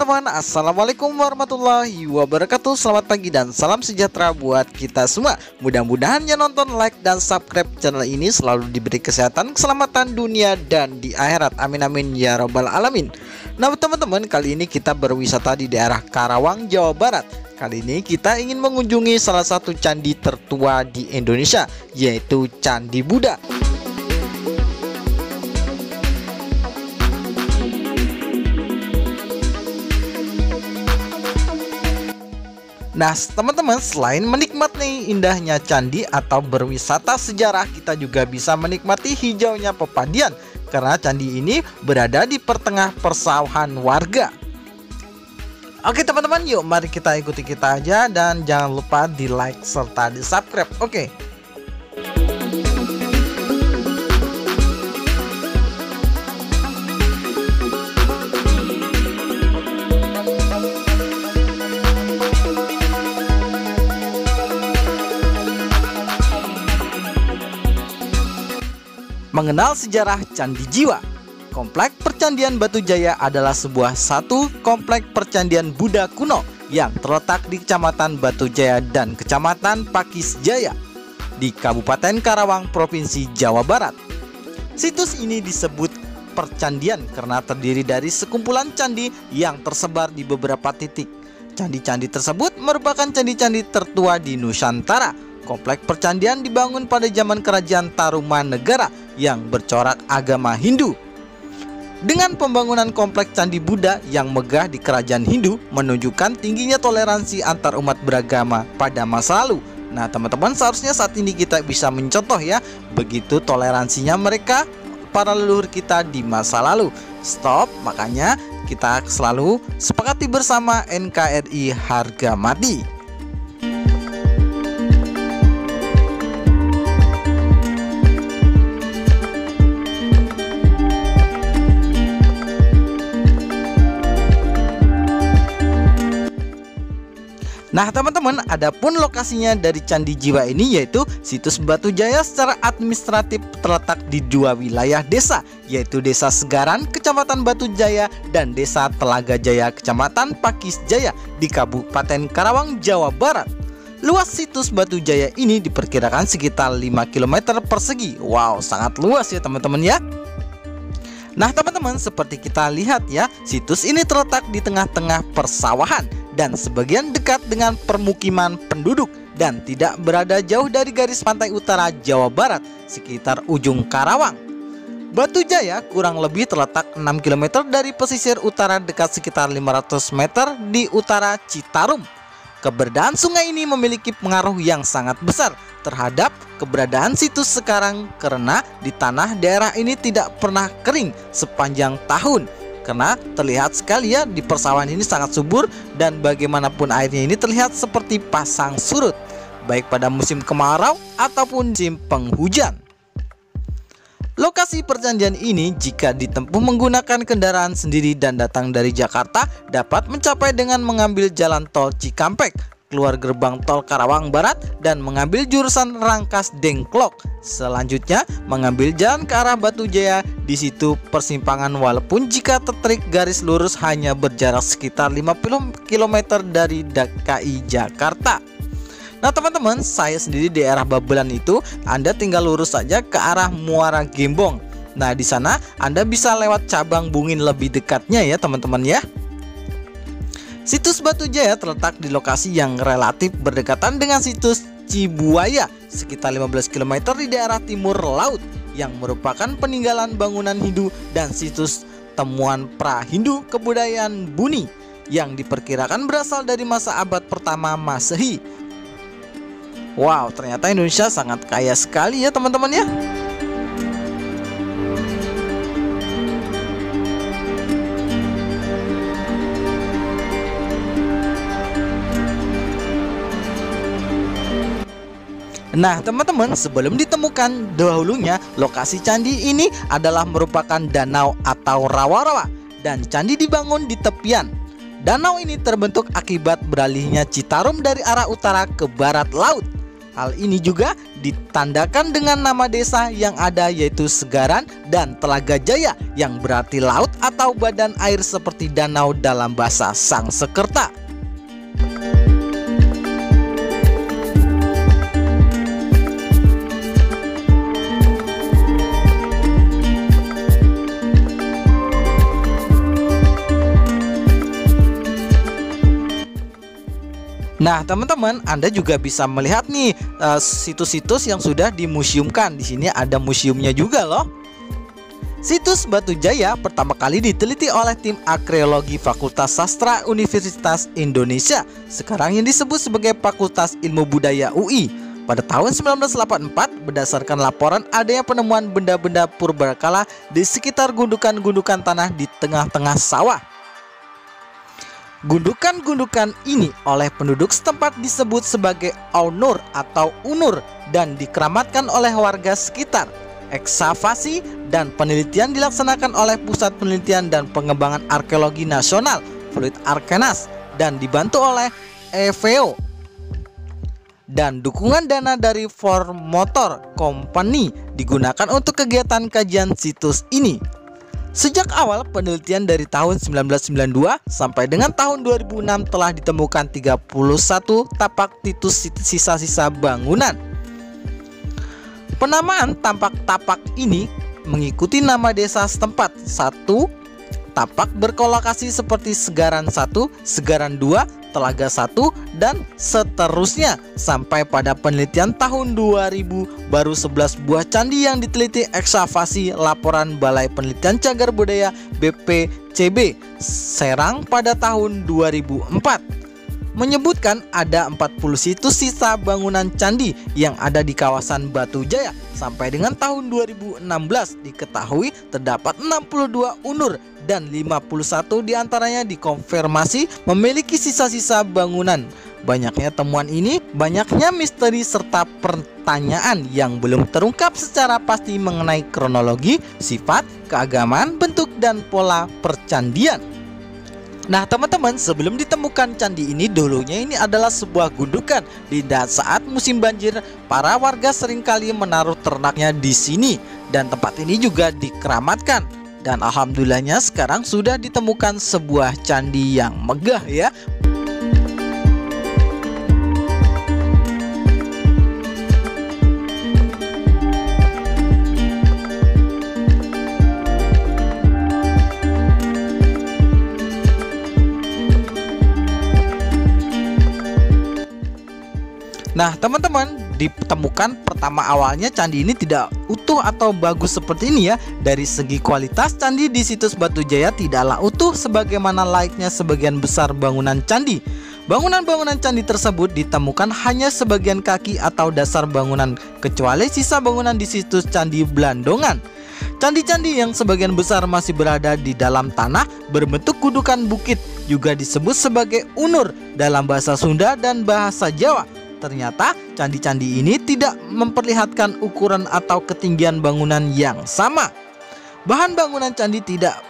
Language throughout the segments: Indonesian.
teman-teman, assalamualaikum warahmatullahi wabarakatuh. Selamat pagi dan salam sejahtera buat kita semua. Mudah-mudahan yang nonton, like, dan subscribe channel ini selalu diberi kesehatan, keselamatan dunia dan di akhirat. Amin amin ya robbal alamin. Nah teman-teman, kali ini kita berwisata di daerah Karawang, Jawa Barat. Kali ini kita ingin mengunjungi salah satu candi tertua di Indonesia, yaitu Candi Buddha. Nah teman-teman, selain menikmati indahnya candi atau berwisata sejarah, kita juga bisa menikmati hijaunya pepadian, karena candi ini berada di pertengah persawahan warga. Oke teman-teman, yuk mari kita ikuti kita aja, dan jangan lupa di like serta di subscribe. Oke. Mengenal sejarah Candi Jiwa. Komplek Percandian Batujaya adalah satu komplek percandian Buddha kuno yang terletak di Kecamatan Batujaya dan Kecamatan Pakisjaya di Kabupaten Karawang, Provinsi Jawa Barat. Situs ini disebut percandian karena terdiri dari sekumpulan candi yang tersebar di beberapa titik. Candi-candi tersebut merupakan candi-candi tertua di Nusantara. Komplek percandian dibangun pada zaman Kerajaan Tarumanegara yang bercorak agama Hindu. Dengan pembangunan kompleks Candi Buddha yang megah di kerajaan Hindu menunjukkan tingginya toleransi antar umat beragama pada masa lalu. Nah teman-teman, seharusnya saat ini kita bisa mencontoh ya, begitu toleransinya mereka, para leluhur kita di masa lalu. Stop, makanya kita selalu sepakati bersama NKRI harga mati. Nah teman-teman, adapun lokasinya dari Candi Jiwa ini yaitu situs Batujaya secara administratif terletak di dua wilayah desa, yaitu Desa Segaran, Kecamatan Batujaya, dan Desa Telaga Jaya, Kecamatan Pakisjaya di Kabupaten Karawang, Jawa Barat. Luas situs Batujaya ini diperkirakan sekitar 5 km persegi. Wow, sangat luas ya teman-teman ya. Nah teman-teman, seperti kita lihat ya, situs ini terletak di tengah-tengah persawahan dan sebagian dekat dengan permukiman penduduk dan tidak berada jauh dari garis pantai utara Jawa Barat sekitar ujung Karawang. Batujaya kurang lebih terletak 6 km dari pesisir utara dekat sekitar 500 meter di utara Citarum. Keberadaan sungai ini memiliki pengaruh yang sangat besar terhadap keberadaan situs sekarang karena di tanah daerah ini tidak pernah kering sepanjang tahun. Karena terlihat sekali ya, di persawahan ini sangat subur dan bagaimanapun airnya ini terlihat seperti pasang surut, baik pada musim kemarau ataupun musim penghujan. Lokasi percandian ini jika ditempuh menggunakan kendaraan sendiri dan datang dari Jakarta dapat mencapai dengan mengambil jalan tol Cikampek, keluar gerbang tol Karawang Barat dan mengambil jurusan Rangkas Dengklok. Selanjutnya mengambil jalan ke arah Batujaya. Di situ persimpangan, walaupun jika tertarik garis lurus hanya berjarak sekitar 50 km dari DKI Jakarta. Nah teman-teman, saya sendiri di daerah Babelan itu, Anda tinggal lurus saja ke arah Muara Gembong. Nah di sana Anda bisa lewat cabang Bungin lebih dekatnya ya teman-teman ya. Situs Batujaya terletak di lokasi yang relatif berdekatan dengan situs Cibuaya sekitar 15 km di daerah timur laut yang merupakan peninggalan bangunan Hindu dan situs temuan pra-Hindu kebudayaan Buni yang diperkirakan berasal dari masa abad pertama Masehi. Wow, ternyata Indonesia sangat kaya sekali ya teman-teman ya. Nah teman-teman, sebelum ditemukan dahulunya lokasi candi ini adalah merupakan danau atau rawa-rawa, dan candi dibangun di tepian. Danau ini terbentuk akibat beralihnya Citarum dari arah utara ke barat laut. Hal ini juga ditandakan dengan nama desa yang ada, yaitu Segaran dan Telaga Jaya, yang berarti laut atau badan air seperti danau dalam bahasa Sangsekerta. Nah, teman-teman, Anda juga bisa melihat nih situs-situs yang sudah dimuseumkan. Di sini ada museumnya juga loh. Situs Batu Jaya pertama kali diteliti oleh tim arkeologi Fakultas Sastra Universitas Indonesia, sekarang yang disebut sebagai Fakultas Ilmu Budaya UI. Pada tahun 1984, berdasarkan laporan adanya penemuan benda-benda purbakala di sekitar gundukan-gundukan tanah di tengah-tengah sawah. Gundukan-gundukan ini oleh penduduk setempat disebut sebagai Aunur atau Unur dan dikeramatkan oleh warga sekitar. Eksavasi dan penelitian dilaksanakan oleh Pusat Penelitian dan Pengembangan Arkeologi Nasional Fluid Arkenas dan dibantu oleh EVO dan dukungan dana dari Formotor Company digunakan untuk kegiatan kajian situs ini. Sejak awal penelitian dari tahun 1992 sampai dengan tahun 2006 telah ditemukan 31 tapak titus sisa-sisa bangunan. Penamaan tapak-tapak ini mengikuti nama desa setempat. Satu tapak berkolokasi seperti Segaran 1, Segaran 2, Telaga 1, dan seterusnya. Sampai pada penelitian tahun 2000 baru 11 buah candi yang diteliti eksavasi laporan Balai Penelitian Cagar Budaya BPCB Serang pada tahun 2004 menyebutkan ada 40 situs sisa bangunan candi yang ada di kawasan Batu Jaya. Sampai dengan tahun 2016 diketahui terdapat 62 unur dan 51 diantaranya dikonfirmasi memiliki sisa-sisa bangunan. Banyaknya temuan ini, banyaknya misteri serta pertanyaan yang belum terungkap secara pasti mengenai kronologi, sifat, keagamaan, bentuk, dan pola percandian. Nah, teman-teman, sebelum ditemukan candi ini, dulunya ini adalah sebuah gundukan. Di saat musim banjir, para warga seringkali menaruh ternaknya di sini dan tempat ini juga dikeramatkan. Dan alhamdulillahnya sekarang sudah ditemukan sebuah candi yang megah ya. Nah, teman-teman, ditemukan pertama awalnya candi ini tidak utuh atau bagus seperti ini ya. Dari segi kualitas, candi di situs Batu Jaya tidaklah utuh sebagaimana layaknya sebagian besar bangunan candi. Bangunan-bangunan candi tersebut ditemukan hanya sebagian kaki atau dasar bangunan, kecuali sisa bangunan di situs Candi Blandongan. Candi-candi yang sebagian besar masih berada di dalam tanah berbentuk gundukan bukit, juga disebut sebagai unur dalam bahasa Sunda dan bahasa Jawa. Ternyata candi-candi ini tidak memperlihatkan ukuran atau ketinggian bangunan yang sama. Bahan bangunan candi tidak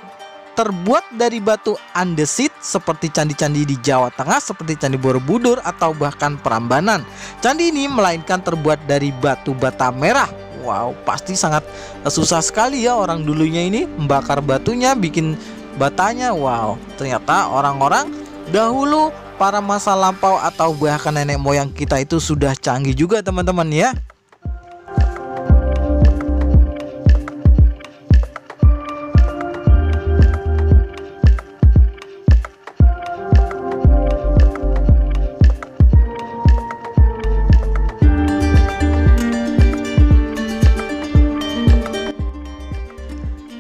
terbuat dari batu andesit seperti candi-candi di Jawa Tengah seperti Candi Borobudur atau bahkan Prambanan. Candi ini melainkan terbuat dari batu bata merah. Wow, pasti sangat susah sekali ya orang dulunya ini membakar batunya, bikin batanya. Wow, ternyata orang-orang dahulu, para masa lampau atau bahkan nenek moyang kita itu sudah canggih juga teman-teman ya.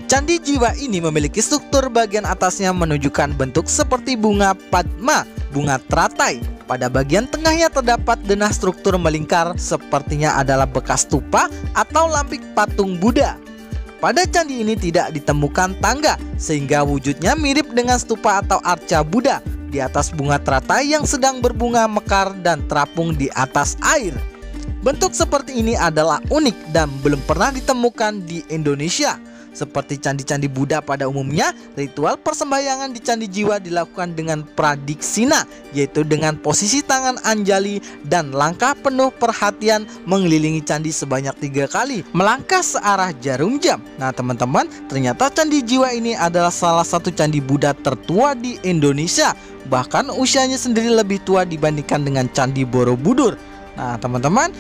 Candi Jiwa ini memiliki struktur bagian atasnya menunjukkan bentuk seperti bunga padma, bunga teratai. Pada bagian tengahnya terdapat denah struktur melingkar, sepertinya adalah bekas stupa atau lampik patung Buddha. Pada candi ini tidak ditemukan tangga, sehingga wujudnya mirip dengan stupa atau arca Buddha di atas bunga teratai yang sedang berbunga mekar dan terapung di atas air. Bentuk seperti ini adalah unik dan belum pernah ditemukan di Indonesia. Seperti candi-candi Buddha pada umumnya, ritual persembahyangan di Candi Jiwa dilakukan dengan pradiksina, yaitu dengan posisi tangan anjali dan langkah penuh perhatian mengelilingi candi sebanyak 3 kali, melangkah searah jarum jam. Nah teman-teman, ternyata Candi Jiwa ini adalah salah satu candi Buddha tertua di Indonesia. Bahkan usianya sendiri lebih tua dibandingkan dengan Candi Borobudur. Nah teman-teman,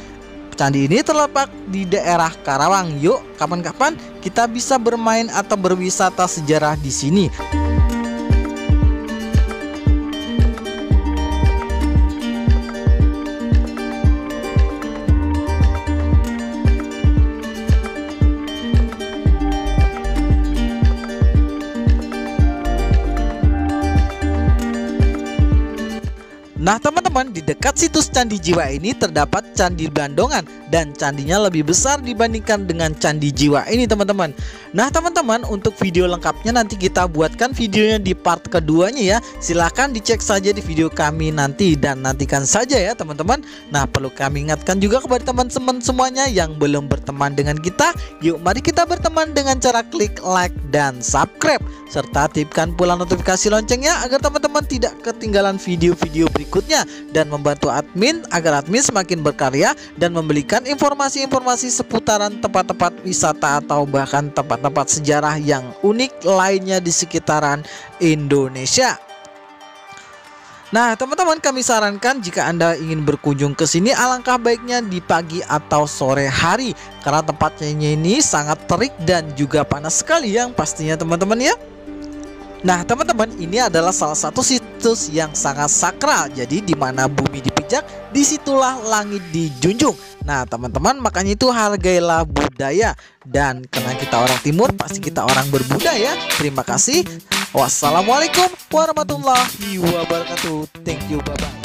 candi ini terletak di daerah Karawang. Yuk, kapan-kapan kita bisa bermain atau berwisata sejarah di sini. Nah teman-teman, di dekat situs Candi Jiwa ini terdapat Candi Blandongan dan candinya lebih besar dibandingkan dengan Candi Jiwa ini teman-teman. Nah teman-teman, untuk video lengkapnya nanti kita buatkan videonya di part keduanya ya. Silahkan dicek saja di video kami nanti dan nantikan saja ya teman-teman. Nah perlu kami ingatkan juga kepada teman-teman semuanya yang belum berteman dengan kita, yuk mari kita berteman dengan cara klik like dan subscribe, serta aktifkan pula notifikasi loncengnya agar teman-teman tidak ketinggalan video-video berikutnya, dan membantu admin agar admin semakin berkarya dan memberikan informasi-informasi seputaran tempat-tempat wisata atau bahkan tempat-tempat sejarah yang unik lainnya di sekitaran Indonesia. Nah teman-teman, kami sarankan jika Anda ingin berkunjung ke sini, alangkah baiknya di pagi atau sore hari, karena tempatnya ini sangat terik dan juga panas sekali yang pastinya teman-teman ya. Nah teman-teman, ini adalah salah satu situs yang sangat sakral. Jadi di mana bumi dipijak, disitulah langit dijunjung. Nah teman-teman, makanya itu hargailah budaya. Dan karena kita orang timur, pasti kita orang berbudaya. Terima kasih. Wassalamualaikum warahmatullahi wabarakatuh. Thank you, bye-bye.